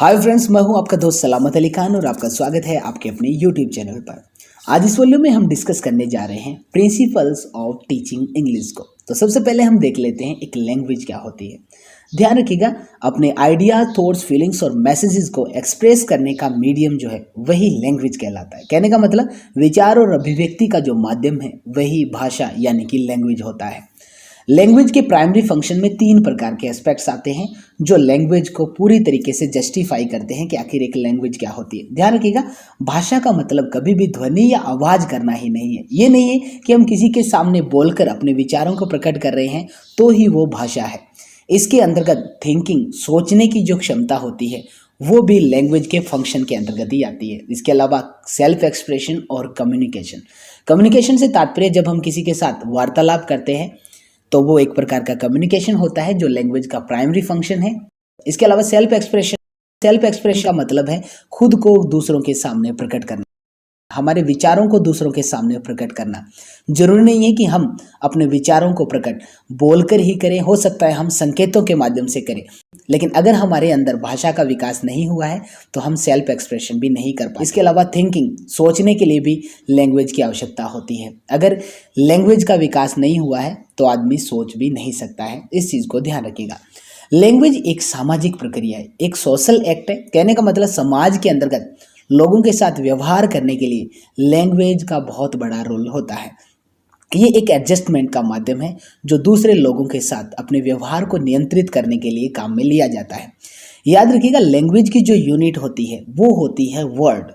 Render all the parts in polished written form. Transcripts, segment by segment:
Hi friends, मैं हूं आपका दोस्त सलामत अली खान और आपका स्वागत है आपके अपने यूट्यूब चैनल पर। आज इस वीडियो में हम डिस्कस करने जा रहे हैं प्रिंसिपल्स ऑफ टीचिंग इंग्लिश को। तो सबसे पहले हम देख लेते हैं एक लैंग्वेज क्या होती है। ध्यान रखिएगा, अपने आइडिया, थॉट्स, फीलिंग्स और मैसेजेस को एक्सप्रेस करने का मीडियम जो है वही लैंग्वेज कहलाता है। कहने का मतलब विचार और अभिव्यक्ति का जो माध्यम है वही भाषा यानी कि लैंग्वेज होता है। लैंग्वेज के प्राइमरी फंक्शन में 3 प्रकार के एस्पेक्ट्स आते हैं जो लैंग्वेज को पूरी तरीके से जस्टिफाई करते हैं कि आखिर एक लैंग्वेज क्या होती है। ध्यान रखिएगा, भाषा का मतलब कभी भी ध्वनि या आवाज करना ही नहीं है। ये नहीं है कि हम किसी के सामने बोलकर अपने विचारों को प्रकट कर रहे हैं तो ही वो भाषा है। इसके अंतर्गत थिंकिंग, सोचने की जो क्षमता होती है वो भी लैंग्वेज के फंक्शन के अंतर्गत ही आती है। इसके अलावा सेल्फ एक्सप्रेशन और कम्युनिकेशन से तात्पर्य जब हम किसी के साथ वार्तालाप करते हैं तो वो एक प्रकार का कम्युनिकेशन होता है जो लैंग्वेज का प्राइमरी फंक्शन है। इसके अलावा सेल्फ एक्सप्रेशन का मतलब है खुद को दूसरों के सामने प्रकट करना, हमारे विचारों को दूसरों के सामने प्रकट करना। जरूरी नहीं है कि हम अपने विचारों को प्रकट बोलकर ही करें, हो सकता है हम संकेतों के माध्यम से करें, लेकिन अगर हमारे अंदर भाषा का विकास नहीं हुआ है तो हम सेल्फ एक्सप्रेशन भी नहीं कर पाते। इसके अलावा थिंकिंग, सोचने के लिए भी लैंग्वेज की आवश्यकता होती है। अगर लैंग्वेज का विकास नहीं हुआ है तो आदमी सोच भी नहीं सकता है। इस चीज़ को ध्यान रखिएगा। लैंग्वेज एक सामाजिक प्रक्रिया है, एक सोशल एक्ट है। कहने का मतलब समाज के अंतर्गत लोगों के साथ व्यवहार करने के लिए लैंग्वेज का बहुत बड़ा रोल होता है। ये एक एडजस्टमेंट का माध्यम है जो दूसरे लोगों के साथ अपने व्यवहार को नियंत्रित करने के लिए काम में लिया जाता है। याद रखिएगा, लैंग्वेज की जो यूनिट होती है वो होती है वर्ड,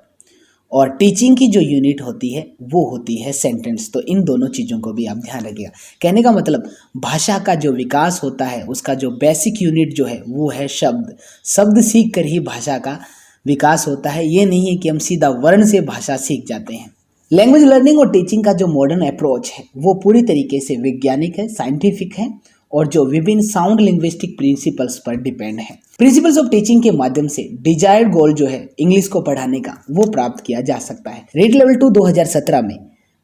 और टीचिंग की जो यूनिट होती है वो होती है सेंटेंस। तो इन दोनों चीज़ों को भी आप ध्यान रखिएगा। कहने का मतलब भाषा का जो विकास होता है उसका जो बेसिक यूनिट जो है वो है शब्द सीख कर ही भाषा का विकास होता है। ये नहीं है कि हम सीधा वर्ण से भाषा सीख जाते हैं। लैंग्वेज लर्निंग और टीचिंग का जो मॉडर्न अप्रोच है वो पूरी तरीके से वैज्ञानिक है, साइंटिफिक है और जो विभिन्न साउंड लिंग्विस्टिक प्रिंसिपल्स पर डिपेंड है। प्रिंसिपल्स ऑफ टीचिंग के माध्यम से डिजायर्ड गोल जो है इंग्लिश को पढ़ाने का वो प्राप्त किया जा सकता है। रीड लेवल 2 2017 में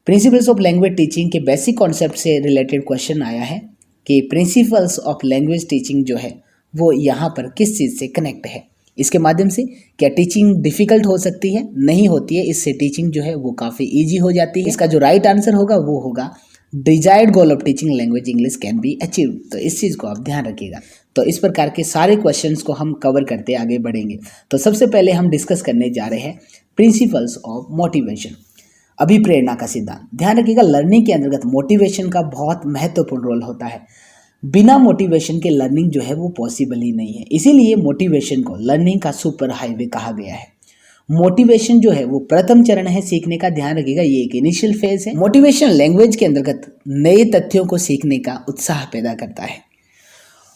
प्रिंसिपल्स ऑफ लैंग्वेज टीचिंग के बेसिक कॉन्सेप्ट से रिलेटेड क्वेश्चन आया है कि प्रिंसिपल्स ऑफ लैंग्वेज टीचिंग जो है वो यहाँ पर किस चीज़ से कनेक्ट है। इसके माध्यम से क्या टीचिंग डिफिकल्ट हो सकती है? नहीं होती है। इससे टीचिंग जो है वो काफ़ी ईजी हो जाती है। इसका जो राइट आंसर होगा वो होगा desired goal of teaching language English can be achieve. तो इस चीज़ को आप ध्यान रखिएगा। तो इस प्रकार के सारे क्वेश्चंस को हम कवर करते आगे बढ़ेंगे। तो सबसे पहले हम डिस्कस करने जा रहे हैं प्रिंसिपल्स ऑफ मोटिवेशन, अभिप्रेरणा का सिद्धांत। ध्यान रखिएगा, लर्निंग के अंतर्गत मोटिवेशन का बहुत महत्वपूर्ण रोल होता है। बिना मोटिवेशन के लर्निंग जो है वो पॉसिबल ही नहीं है। इसीलिए मोटिवेशन को लर्निंग का सुपर हाईवे कहा गया है। मोटिवेशन जो है वो प्रथम चरण है सीखने का। ध्यान रखिएगा, ये एक इनिशियल फेज है। मोटिवेशन लैंग्वेज के अंतर्गत नए तथ्यों को सीखने का उत्साह पैदा करता है।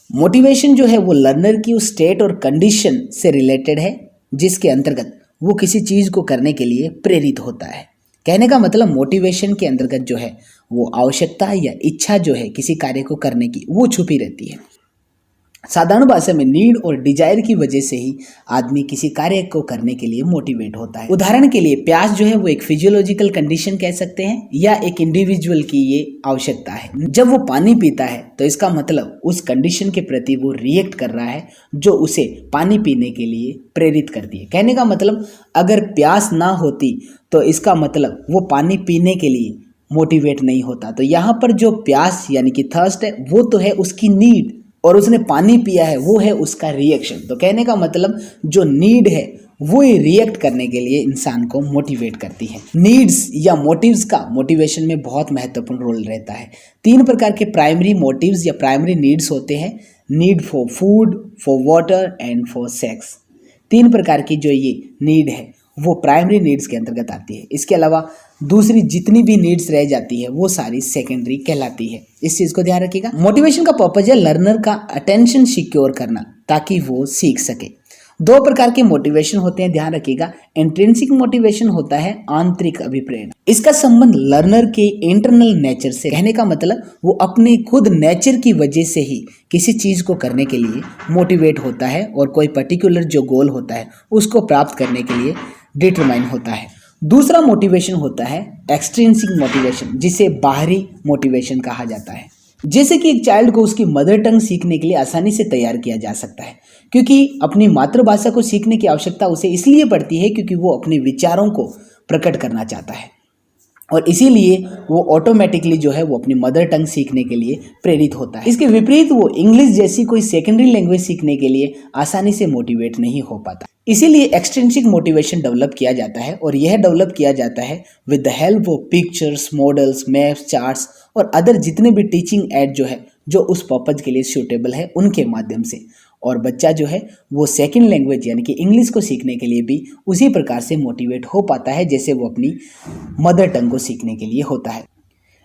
मोटिवेशन जो है वो लर्नर की उस स्टेट और कंडीशन से रिलेटेड है जिसके अंतर्गत वो किसी चीज़ को करने के लिए प्रेरित होता है। कहने का मतलब मोटिवेशन के अंतर्गत जो है वो आवश्यकता या इच्छा जो है किसी कार्य को करने की वो छुपी रहती है। साधारण भाषा में नीड और डिजायर की वजह से ही आदमी किसी कार्य को करने के लिए मोटिवेट होता है। उदाहरण के लिए प्यास जो है वो एक फिजियोलॉजिकल कंडीशन कह सकते हैं या एक इंडिविजुअल की ये आवश्यकता है। जब वो पानी पीता है तो इसका मतलब उस कंडीशन के प्रति वो रिएक्ट कर रहा है जो उसे पानी पीने के लिए प्रेरित करती है। कहने का मतलब अगर प्यास ना होती तो इसका मतलब वो पानी पीने के लिए मोटिवेट नहीं होता। तो यहाँ पर जो प्यास यानी कि थर्स्ट है वो तो है उसकी नीड, और उसने पानी पिया है वो है उसका रिएक्शन। तो कहने का मतलब जो नीड है वो ही रिएक्ट करने के लिए इंसान को मोटिवेट करती है। नीड्स या मोटिव्स का मोटिवेशन में बहुत महत्वपूर्ण रोल रहता है। 3 प्रकार के प्राइमरी मोटिव्स या प्राइमरी नीड्स होते हैं, need for food, for water and for sex. 3 प्रकार की जो ये नीड है वो प्राइमरी नीड्स के अंतर्गत आती है। इसके अलावा दूसरी जितनी भी नीड्स रह जाती है वो सारी सेकेंडरी कहलाती है। इस चीज़ को ध्यान रखिएगा। मोटिवेशन का पर्पज है लर्नर का अटेंशन सिक्योर करना ताकि वो सीख सके। 2 प्रकार के मोटिवेशन होते हैं, ध्यान रखिएगा। इंट्रिंसिक मोटिवेशन होता है आंतरिक अभिप्रेरणा। इसका संबंध लर्नर के इंटरनल नेचर से। कहने का मतलब वो अपने खुद नेचर की वजह से ही किसी चीज़ को करने के लिए मोटिवेट होता है और कोई पर्टिकुलर जो गोल होता है उसको प्राप्त करने के लिए डिटरमाइन होता है। दूसरा मोटिवेशन होता है एक्सट्रिंसिक मोटिवेशन, जिसे बाहरी मोटिवेशन कहा जाता है। जैसे कि एक चाइल्ड को उसकी मदर टंग सीखने के लिए आसानी से तैयार किया जा सकता है, क्योंकि अपनी मातृभाषा को सीखने की आवश्यकता उसे इसलिए पड़ती है क्योंकि वो अपने विचारों को प्रकट करना चाहता है, और इसीलिए वो ऑटोमेटिकली जो है वो अपनी मदर टंग सीखने के लिए प्रेरित होता है। इसके विपरीत वो इंग्लिश जैसी कोई सेकेंडरी लैंग्वेज सीखने के लिए आसानी से मोटिवेट नहीं हो पाता। इसीलिए एक्सट्रिंसिक मोटिवेशन डेवलप किया जाता है, और यह डेवलप किया जाता है with the help of pictures, models, maps, charts और अदर जितने भी टीचिंग एड जो है जो उस पर्पज के लिए सूटेबल है उनके माध्यम से। और बच्चा जो है वो सेकंड लैंग्वेज यानी कि इंग्लिश को सीखने के लिए भी उसी प्रकार से मोटिवेट हो पाता है जैसे वो अपनी मदर टंग को सीखने के लिए होता है।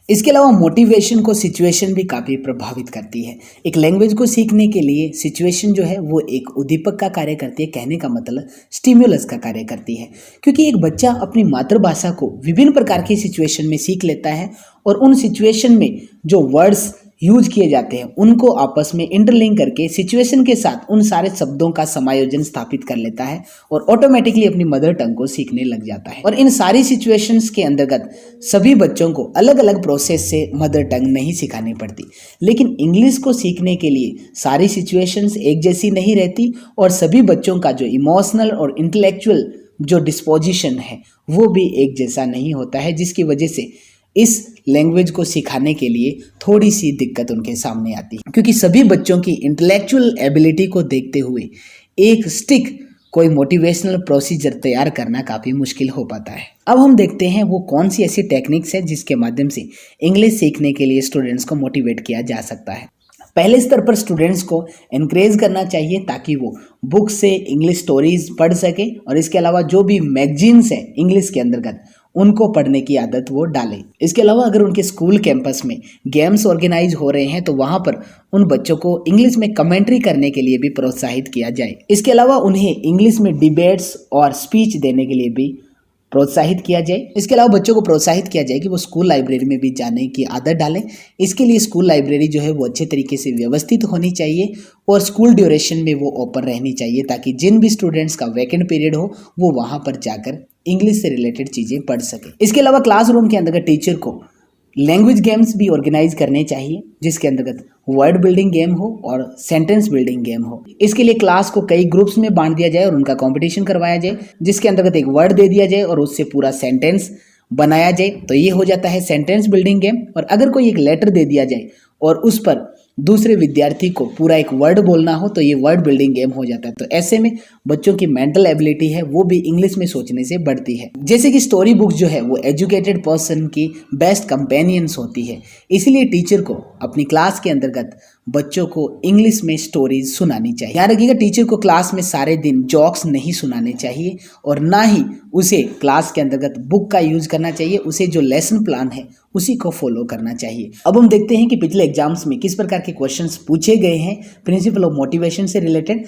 इसके अलावा मोटिवेशन को सिचुएशन भी काफ़ी प्रभावित करती है। एक लैंग्वेज को सीखने के लिए सिचुएशन जो है वो एक उद्दीपक का कार्य करती है, कहने का मतलब स्टिम्युलस का कार्य करती है, क्योंकि एक बच्चा अपनी मातृभाषा को विभिन्न प्रकार की सिचुएशन में सीख लेता है और उन सिचुएशन में जो वर्ड्स यूज किए जाते हैं उनको आपस में इंटरलिंक करके सिचुएशन के साथ उन सारे शब्दों का समायोजन स्थापित कर लेता है और ऑटोमेटिकली अपनी मदर टंग को सीखने लग जाता है। और इन सारी सिचुएशंस के अंतर्गत सभी बच्चों को अलग अलग प्रोसेस से मदर टंग नहीं सिखानी पड़ती, लेकिन इंग्लिश को सीखने के लिए सारी सिचुएशंस एक जैसी नहीं रहती और सभी बच्चों का जो इमोशनल और इंटेलेक्चुअल जो डिस्पोजिशन है वो भी एक जैसा नहीं होता है, जिसकी वजह से इस लैंग्वेज को सिखाने के लिए थोड़ी सी दिक्कत उनके सामने आती है, क्योंकि सभी बच्चों की इंटेलेक्चुअल एबिलिटी को देखते हुए एक स्टिक कोई मोटिवेशनल प्रोसीजर तैयार करना काफ़ी मुश्किल हो पाता है। अब हम देखते हैं वो कौन सी ऐसी टेक्निक्स है जिसके माध्यम से इंग्लिश सीखने के लिए स्टूडेंट्स को मोटिवेट किया जा सकता है। पहले स्तर पर स्टूडेंट्स को एनकरेज करना चाहिए ताकि वो बुक से इंग्लिश स्टोरीज पढ़ सके, और इसके अलावा जो भी मैगजीन्स हैं इंग्लिश के अंतर्गत उनको पढ़ने की आदत वो डालें। इसके अलावा अगर उनके स्कूल कैंपस में गेम्स ऑर्गेनाइज हो रहे हैं तो वहाँ पर उन बच्चों को इंग्लिश में कमेंट्री करने के लिए भी प्रोत्साहित किया जाए। इसके अलावा उन्हें इंग्लिश में डिबेट्स और स्पीच देने के लिए भी प्रोत्साहित किया जाए। इसके अलावा बच्चों को प्रोत्साहित किया जाए कि वो स्कूल लाइब्रेरी में भी जाने की आदत डालें। इसके लिए स्कूल लाइब्रेरी जो है वो अच्छे तरीके से व्यवस्थित होनी चाहिए और स्कूल ड्यूरेशन में वो ओपन रहनी चाहिए ताकि जिन भी स्टूडेंट्स का वैकेंट पीरियड हो वो वहाँ पर जाकर इंग्लिश से रिलेटेड चीज़ें पढ़ सके। इसके अलावा क्लासरूम के अंतर्गत टीचर को लैंग्वेज गेम्स भी ऑर्गेनाइज करने चाहिए, जिसके अंतर्गत वर्ड बिल्डिंग गेम हो और सेंटेंस बिल्डिंग गेम हो। इसके लिए क्लास को कई ग्रुप्स में बांट दिया जाए और उनका कंपटीशन करवाया जाए, जिसके अंतर्गत एक वर्ड दे दिया जाए और उससे पूरा सेंटेंस बनाया जाए, तो ये हो जाता है सेंटेंस बिल्डिंग गेम। और अगर कोई एक लेटर दे दिया जाए और उस पर दूसरे विद्यार्थी को पूरा एक वर्ड बोलना हो तो ये वर्ड बिल्डिंग गेम हो जाता है। तो ऐसे में बच्चों की मेंटल एबिलिटी है वो भी इंग्लिश में सोचने से बढ़ती है। जैसे कि स्टोरी बुक्स जो है वो एजुकेटेड पर्सन की बेस्ट कंपेनियंस होती है, इसलिए टीचर को अपनी क्लास के अंतर्गत बच्चों को इंग्लिश में स्टोरीज सुनानी चाहिए। याद रखिएगा, टीचर को क्लास में सारे दिन जोक्स नहीं सुनाने चाहिए और ना ही उसे क्लास के अंतर्गत बुक का यूज करना चाहिए। उसे जो लेसन प्लान है उसी को फॉलो करना चाहिए। अब हम देखते हैं कि पिछले एग्जाम्स में किस प्रकार के क्वेश्चंस पूछे गए हैं प्रिंसिपल ऑफ मोटिवेशन से रिलेटेड।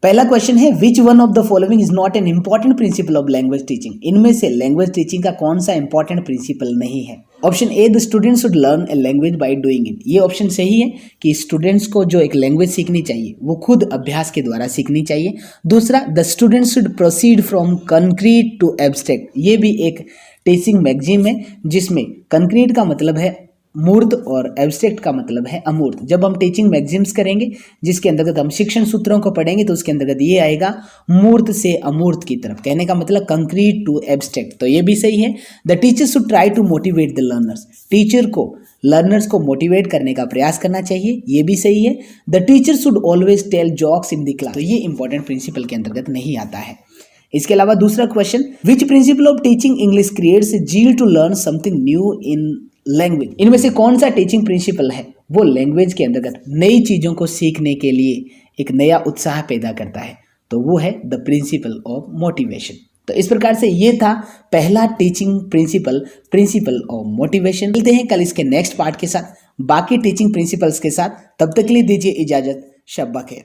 पहला क्वेश्चन है, which one of the following is not an important principle of language teaching. इनमें से लैंग्वेज टीचिंग का कौन सा इंपॉर्टेंट प्रिंसिपल नहीं है। Option A, the student should learn a language by doing it. ये ऑप्शन सही है कि स्टूडेंट्स को जो एक लैंग्वेज सीखनी चाहिए वो खुद अभ्यास के द्वारा सीखनी चाहिए। दूसरा, the student should proceed from concrete to abstract. ये भी एक टीचिंग मैगजीन है जिसमें कंक्रीट का मतलब है मूर्त और एब्स्ट्रैक्ट का मतलब है अमूर्त। जब हम टीचिंग मैगजीम्स करेंगे जिसके अंतर्गत हम शिक्षण सूत्रों को पढ़ेंगे तो उसके अंतर्गत ये आएगा मूर्त से अमूर्त की तरफ, कहने का मतलब कंक्रीट टू एब्स्ट्रैक्ट। तो ये भी सही है। The teacher should try to motivate the learners. Teacher को लर्नर्स को मोटिवेट करने का प्रयास करना चाहिए, ये भी सही है। The teacher should always tell jokes in the class. तो ये इंपॉर्टेंट प्रिंसिपल के अंतर्गत नहीं आता है। इसके अलावा दूसरा question, which principle of teaching English creates zeal to learn something new in language. इनमें से कौन सा टीचिंग प्रिंसिपल है वो लैंग्वेज के अंतर्गत नई चीज़ों को सीखने के लिए एक नया उत्साह पैदा करता है, तो वो है द प्रिंसिपल ऑफ मोटिवेशन। तो इस प्रकार से ये था पहला टीचिंग प्रिंसिपल ऑफ मोटिवेशन। मिलते हैं कल इसके नेक्स्ट पार्ट के साथ, बाकी टीचिंग प्रिंसिपल्स के साथ। तब तक के लिए दीजिए इजाजत। शब्बा खैर।